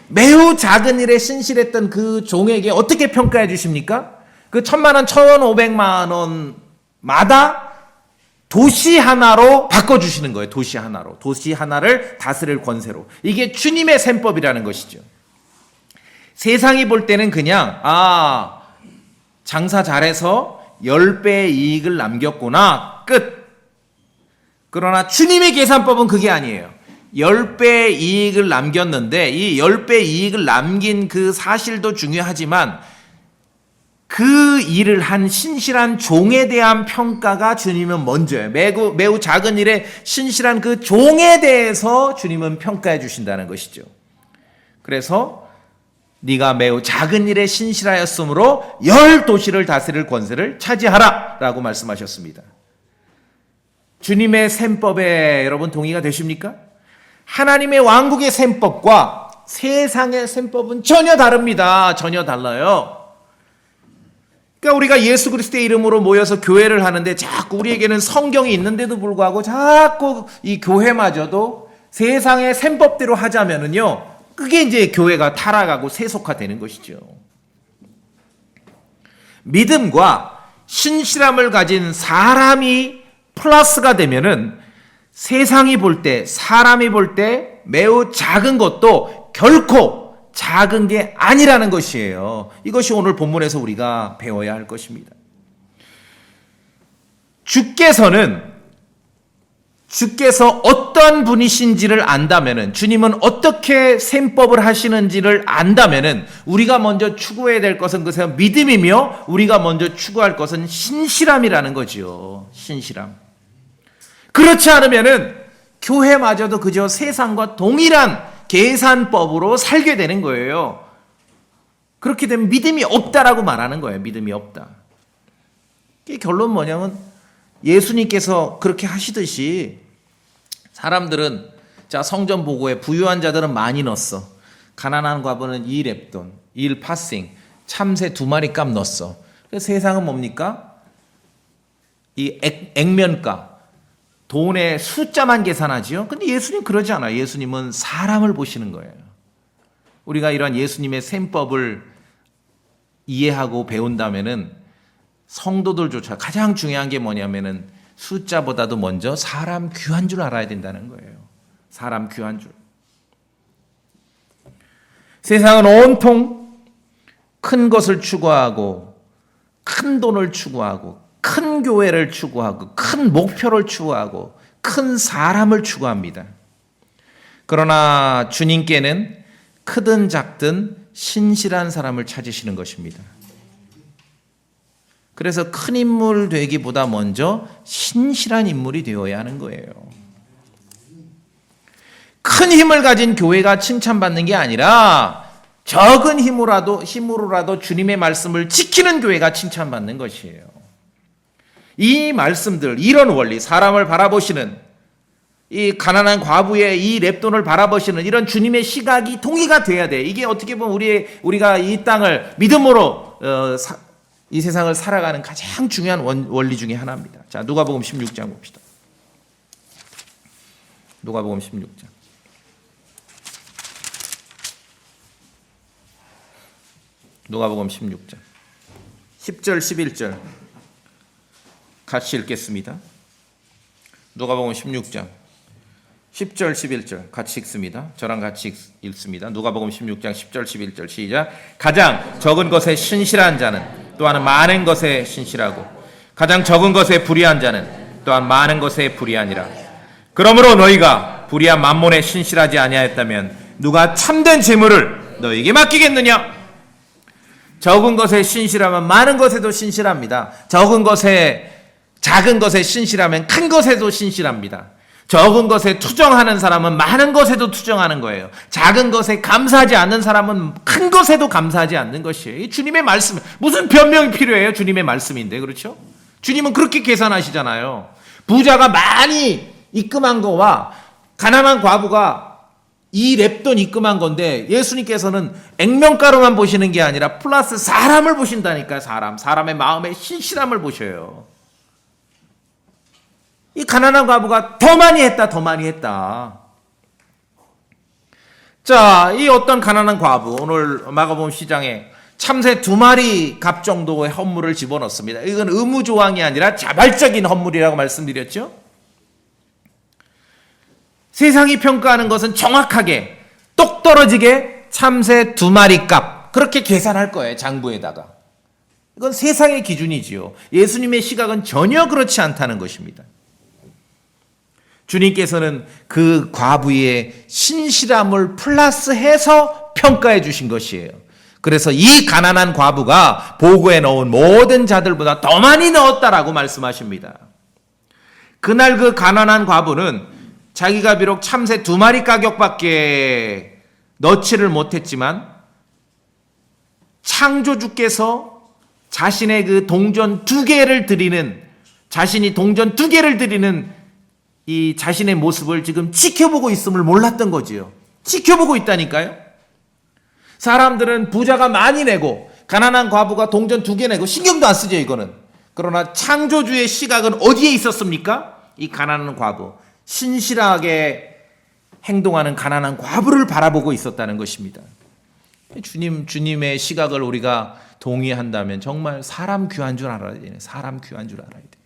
매우 작은 일에 신실했던 그 종에게 어떻게 평가해 주십니까? 그 1,000만 원, 1,500만 원마다 도시 하나로 바꿔주시는 거예요. 도시 하나로. 도시 하나를 다스릴 권세로. 이게 주님의 셈법이라는 것이죠. 세상이 볼 때는 그냥 장사 잘해서 10배의 이익을 남겼구나. 끝. 그러나 주님의 계산법은 그게 아니에요. 10배의 이익을 남겼는데 이 10배의 이익을 남긴 그 사실도 중요하지만 그 일을 한 신실한 종에 대한 평가가 주님은 먼저예요. 매우 작은 일에 신실한 그 종에 대해서 주님은 평가해 주신다는 것이죠. 그래서 네가 매우 작은 일에 신실하였으므로 10도시를 다스릴 권세를 차지하라 라고 말씀하셨습니다. 주님의 셈법에 여러분 동의가 되십니까? 하나님의 왕국의 셈법과 세상의 셈법은 전혀 다릅니다. 전혀 달라요. 그러니까 우리가 예수 그리스도의 이름으로 모여서 교회를 하는데 자꾸 우리에게는 성경이 있는데도 불구하고 자꾸 이 교회마저도 세상의 셈법대로 하자면은요, 그게 이제 교회가 타락하고 세속화되는 것이죠. 믿음과 신실함을 가진 사람이 플러스가 되면은 세상이 볼 때, 사람이 볼 때 매우 작은 것도 결코 작은 게 아니라는 것이에요. 이것이 오늘 본문에서 우리가 배워야 할 것입니다. 주께서 어떤 분이신지를 안다면은, 주님은 어떻게 셈법을 하시는지를 안다면은 우리가 먼저 추구해야 될 것은 그것은 믿음이며 우리가 먼저 추구할 것은 신실함이라는 거지요. 신실함. 그렇지 않으면은 교회마저도 그저 세상과 동일한 계산법으로 살게 되는 거예요. 그렇게 되면 믿음이 없다라고 말하는 거예요. 믿음이 없다. 이 결론 뭐냐면 예수님께서 그렇게 하시듯이 사람들은 성전 보고에 부유한 자들은 많이 넣었어. 가난한 과부는 2렙돈, 1파싱, 참새 2마리 값 넣었어. 그래서 세상은 뭡니까? 이 액면가. 돈의 숫자만 계산하지요. 근데 예수님 그러지 않아요. 예수님은 사람을 보시는 거예요. 우리가 이런 예수님의 셈법을 이해하고 배운다면은 성도들조차 가장 중요한 게 뭐냐면은 숫자보다도 먼저 사람 귀한 줄 알아야 된다는 거예요. 사람 귀한 줄. 세상은 온통 큰 것을 추구하고 큰 돈을 추구하고 큰 교회를 추구하고 큰 목표를 추구하고 큰 사람을 추구합니다. 그러나 주님께는 크든 작든 신실한 사람을 찾으시는 것입니다. 그래서 큰 인물 되기보다 먼저 신실한 인물이 되어야 하는 거예요. 큰 힘을 가진 교회가 칭찬받는 게 아니라 적은 힘으로라도 주님의 말씀을 지키는 교회가 칭찬받는 것이에요. 이 말씀들, 이런 원리, 사람을 바라보시는, 이 가난한 과부의 이 렙돈을 바라보시는 이런 주님의 시각이 동의가 돼야 돼. 이게 어떻게 보면 우리가 이 땅을 믿음으로 이 세상을 살아가는 가장 중요한 원리 중에 하나입니다. 자, 누가복음 16장 봅시다. 누가복음 16장. 누가복음 16장 10절 11절 같이 읽겠습니다. 누가복음 16장 10절 11절 같이 읽습니다. 저랑 같이 읽습니다. 누가복음 16장 10절 11절 시작. 가장 적은 것에 신실한 자는 또한 많은 것에 신실하고 가장 적은 것에 불의한 자는 또한 많은 것에 불의하니라. 그러므로 너희가 불의한 만몬에 신실하지 아니하였다면 누가 참된 재물을 너희에게 맡기겠느냐? 적은 것에 신실하면 많은 것에도 신실합니다. 작은 것에 신실하면 큰 것에도 신실합니다. 적은 것에 투정하는 사람은 많은 것에도 투정하는 거예요. 작은 것에 감사하지 않는 사람은 큰 것에도 감사하지 않는 것이에요. 이 주님의 말씀, 무슨 변명이 필요해요? 주님의 말씀인데, 그렇죠? 주님은 그렇게 계산하시잖아요. 부자가 많이 입금한 거와 가난한 과부가 이 랩돈 입금한 건데 예수님께서는 액면가로만 보시는 게 아니라 플러스 사람을 보신다니까요. 사람의 마음의 신실함을 보셔요. 이 가난한 과부가 더 많이 했다. 자, 이 어떤 가난한 과부, 오늘 마가복음 시장에 참새 2마리 값 정도의 헌물을 집어넣습니다. 이건 의무조항이 아니라 자발적인 헌물이라고 말씀드렸죠. 세상이 평가하는 것은 정확하게 똑 떨어지게 참새 2마리 값 그렇게 계산할 거예요. 장부에다가. 이건 세상의 기준이지요. 예수님의 시각은 전혀 그렇지 않다는 것입니다. 주님께서는 그 과부의 신실함을 플러스해서 평가해 주신 것이에요. 그래서 이 가난한 과부가 보고에 넣은 모든 자들보다 더 많이 넣었다라고 말씀하십니다. 그날 그 가난한 과부는 자기가 비록 참새 2마리 가격밖에 넣지를 못했지만 창조주께서 자신의 그 동전 2개를 드리는, 자신이 동전 2개를 드리는 이 자신의 모습을 지금 지켜보고 있음을 몰랐던 거지요. 지켜보고 있다니까요. 사람들은 부자가 많이 내고 가난한 과부가 동전 2개 내고 신경도 안 쓰죠, 이거는. 그러나 창조주의 시각은 어디에 있었습니까? 이 가난한 과부, 신실하게 행동하는 가난한 과부를 바라보고 있었다는 것입니다. 주님의 시각을 우리가 동의한다면 정말 사람 귀한 줄 알아야 돼요. 사람 귀한 줄 알아야 돼요.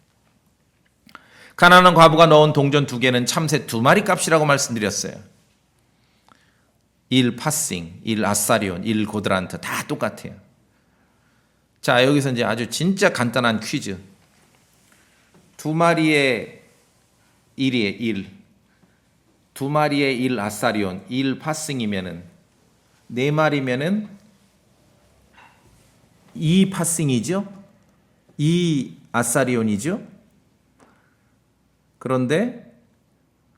가난한 과부가 넣은 동전 2개는 참새 2마리 값이라고 말씀드렸어요. 1 파싱, 1 아사리온, 1 고드란트 다 똑같아요. 자, 여기서 이제 아주 진짜 간단한 퀴즈. 2마리의 1이에요. 1. 2마리의 1 아사리온, 1 파싱이면은 4마리면은 2 파싱이죠. 2 아사리온이죠. 그런데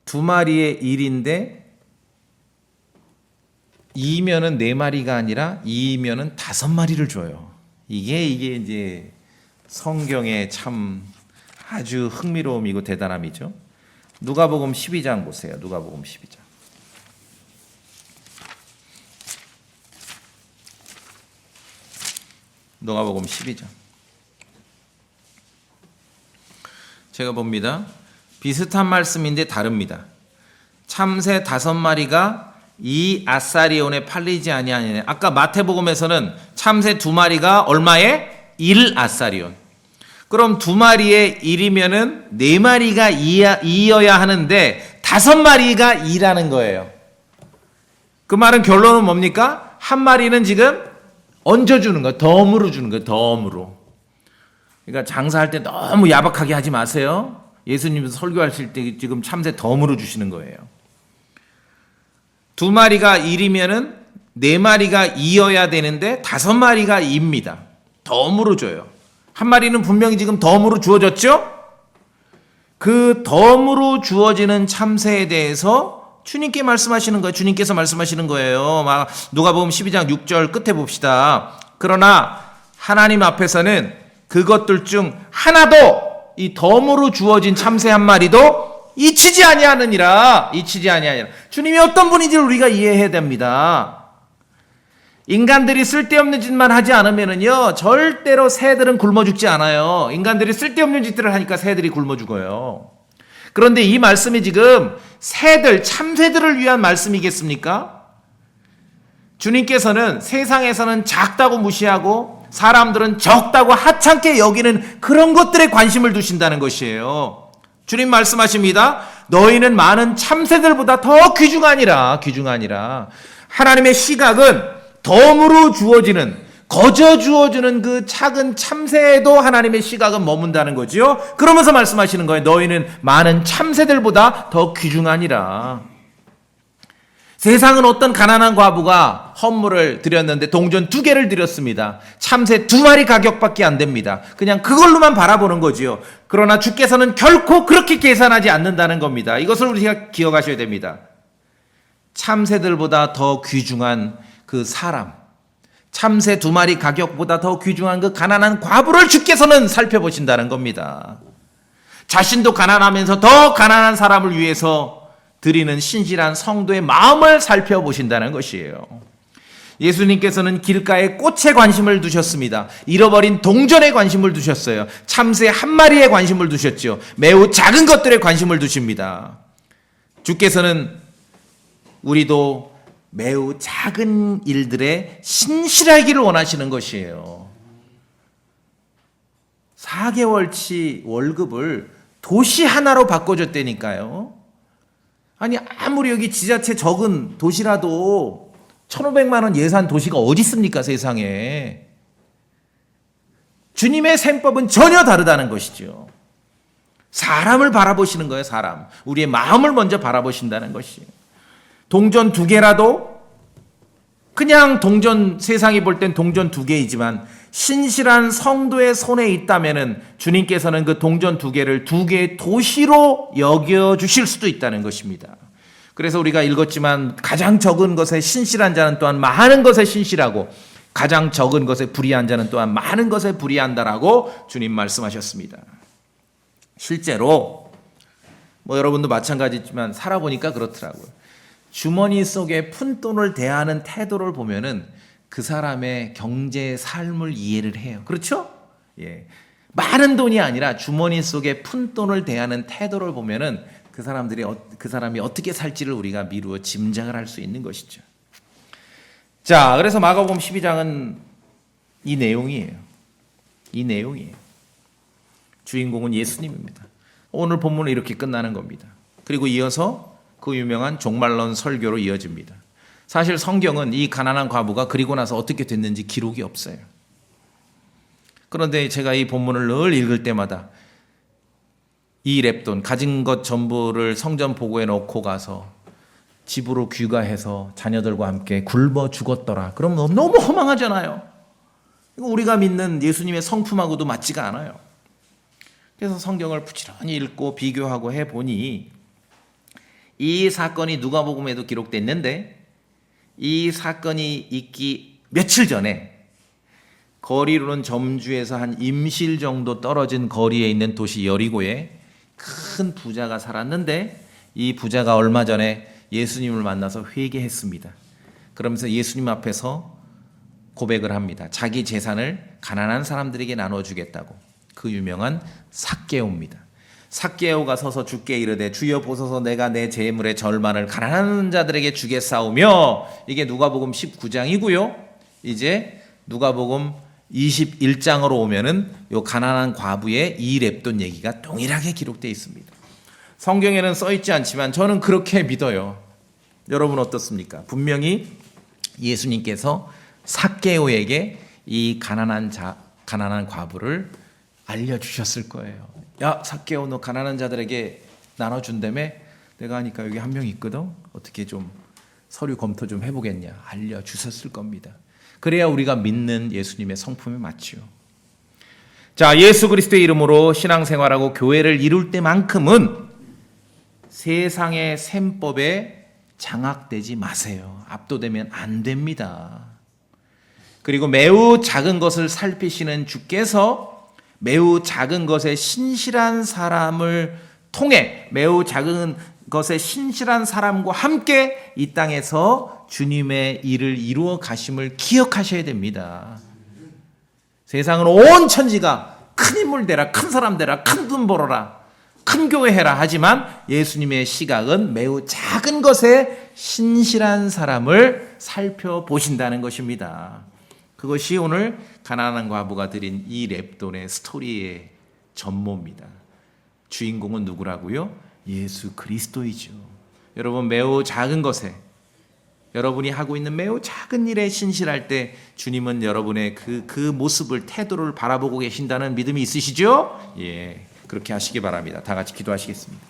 2마리의 1인데 2면은 4마리가 아니라 2면은 5마리를 줘요. 이게 이제 성경의 참 아주 흥미로움이고 대단함이죠. 누가복음 12장 보세요. 누가복음 12장. 누가복음 12장. 제가 봅니다. 비슷한 말씀인데 다릅니다. 참새 5마리가 이 아사리온에 팔리지 아니하느냐. 아까 마태복음에서는 참새 2마리가 얼마에? 1 아사리온. 그럼 2마리에 1이면은 4마리가 2여야 하는데 5마리가 2라는 거예요. 그 말은 결론은 뭡니까? 한 마리는 지금 얹어주는 거예요. 덤으로 주는 거예요. 덤으로. 그러니까 장사할 때 너무 야박하게 하지 마세요. 예수님도 설교하실 때 지금 참새 덤으로 주시는 거예요. 2마리가 1이면은 4마리가 2여야 되는데 5마리가 2입니다. 덤으로 줘요. 한 마리는 분명히 지금 덤으로 주어졌죠? 그 덤으로 주어지는 참새에 대해서 주님께 말씀하시는 거예요. 주님께서 말씀하시는 거예요. 누가복음 12장 6절 끝에 봅시다. 그러나 하나님 앞에서는 그것들 중 하나도 이 덤으로 주어진 참새 한 마리도 잊히지 아니하느니라. 주님이 어떤 분인지를 우리가 이해해야 됩니다. 인간들이 쓸데없는 짓만 하지 않으면은요, 절대로 새들은 굶어 죽지 않아요. 인간들이 쓸데없는 짓들을 하니까 새들이 굶어 죽어요. 그런데 이 말씀이 지금 참새들을 위한 말씀이겠습니까? 주님께서는 세상에서는 작다고 무시하고 사람들은 적다고 하찮게 여기는 그런 것들에 관심을 두신다는 것이에요. 주님 말씀하십니다. 너희는 많은 참새들보다 더 귀중하니라. 하나님의 시각은 덤으로 주어지는, 거저 주어주는 그 작은 참새에도 하나님의 시각은 머문다는 거지요. 그러면서 말씀하시는 거예요. 너희는 많은 참새들보다 더 귀중하니라. 세상은 어떤 가난한 과부가 헌물을 드렸는데 동전 2개를 드렸습니다. 참새 2마리 가격밖에 안 됩니다. 그냥 그걸로만 바라보는 거지요. 그러나 주께서는 결코 그렇게 계산하지 않는다는 겁니다. 이것을 우리가 기억하셔야 됩니다. 참새들보다 더 귀중한 그 사람, 참새 2마리 가격보다 더 귀중한 그 가난한 과부를 주께서는 살펴보신다는 겁니다. 자신도 가난하면서 더 가난한 사람을 위해서 드리는 신실한 성도의 마음을 살펴보신다는 것이에요. 예수님께서는 길가에 꽃에 관심을 두셨습니다. 잃어버린 동전에 관심을 두셨어요. 참새 1마리에 관심을 두셨죠. 매우 작은 것들에 관심을 두십니다. 주께서는 우리도 매우 작은 일들에 신실하기를 원하시는 것이에요. 4개월치 월급을 도시 하나로 바꿔줬다니까요. 아니 아무리 여기 지자체 적은 도시라도 1,500만 원 예산 도시가 어디 있습니까 세상에. 주님의 셈법은 전혀 다르다는 것이죠. 사람을 바라보시는 거예요. 사람. 우리의 마음을 먼저 바라보신다는 것이에요. 동전 2개라도 그냥 동전, 세상이 볼 땐 동전 2개이지만 신실한 성도의 손에 있다면은 주님께서는 그 동전 2개를 2개의 도시로 여겨주실 수도 있다는 것입니다. 그래서 우리가 읽었지만 가장 적은 것에 신실한 자는 또한 많은 것에 신실하고 가장 적은 것에 불의한 자는 또한 많은 것에 불의한다라고 주님 말씀하셨습니다. 실제로 여러분도 마찬가지지만 살아보니까 그렇더라고요. 주머니 속에 푼돈을 대하는 태도를 보면은 그 사람의 경제 삶을 이해를 해요. 그렇죠? 예. 많은 돈이 아니라 주머니 속에 푼돈을 대하는 태도를 보면은 그 사람이 어떻게 살지를 우리가 미루어 짐작을 할 수 있는 것이죠. 자, 그래서 마가복음 12장은 이 내용이에요. 이 내용이에요. 주인공은 예수님입니다. 오늘 본문은 이렇게 끝나는 겁니다. 그리고 이어서 그 유명한 종말론 설교로 이어집니다. 사실 성경은 이 가난한 과부가 그리고 나서 어떻게 됐는지 기록이 없어요. 그런데 제가 이 본문을 늘 읽을 때마다 이 렙돈 가진 것 전부를 성전 보고에 넣고 가서 집으로 귀가해서 자녀들과 함께 굶어 죽었더라. 그럼 너무 허망하잖아요. 우리가 믿는 예수님의 성품하고도 맞지가 않아요. 그래서 성경을 부지런히 읽고 비교하고 해보니 이 사건이 누가복음에도 기록됐는데 이 사건이 있기 며칠 전에 거리로는 점주에서 한 임실 정도 떨어진 거리에 있는 도시 여리고에 큰 부자가 살았는데 이 부자가 얼마 전에 예수님을 만나서 회개했습니다. 그러면서 예수님 앞에서 고백을 합니다. 자기 재산을 가난한 사람들에게 나눠주겠다고. 그 유명한 삭개오입니다. 삭개오가 서서 주께 이르되 주여 보소서 내가 내 재물의 절반을 가난한 자들에게 주겠사오며 이게 누가복음 19장이고요. 이제 누가복음 21장으로 오면은 요 가난한 과부의 이 렙돈 얘기가 동일하게 기록되어 있습니다. 성경에는 써 있지 않지만 저는 그렇게 믿어요. 여러분 어떻습니까? 분명히 예수님께서 삭개오에게 이 가난한 과부를 알려주셨을 거예요. 야 삭개오 너 가난한 자들에게 나눠준다며? 내가 하니까 여기 한 명 있거든. 어떻게 좀 서류 검토 좀 해보겠냐. 알려주셨을 겁니다. 그래야 우리가 믿는 예수님의 성품에 맞지요. 자, 예수 그리스도의 이름으로 신앙생활하고 교회를 이룰 때만큼은 세상의 셈법에 장악되지 마세요. 압도되면 안 됩니다. 그리고 매우 작은 것을 살피시는 주께서 매우 작은 것에 신실한 사람을 통해 매우 작은 것에 신실한 사람과 함께 이 땅에서 주님의 일을 이루어 가심을 기억하셔야 됩니다. 세상은 온 천지가 큰 인물 되라, 큰 사람 되라, 큰 돈 벌어라, 큰 교회 해라 하지만 예수님의 시각은 매우 작은 것에 신실한 사람을 살펴보신다는 것입니다. 그것이 오늘 가난한 과부가 드린 이 렙돈의 스토리의 전모입니다. 주인공은 누구라고요? 예수 그리스도이죠. 여러분 매우 작은 것에 여러분이 하고 있는 매우 작은 일에 신실할 때 주님은 여러분의 그 모습을 태도를 바라보고 계신다는 믿음이 있으시죠? 예, 그렇게 하시기 바랍니다. 다 같이 기도하시겠습니다.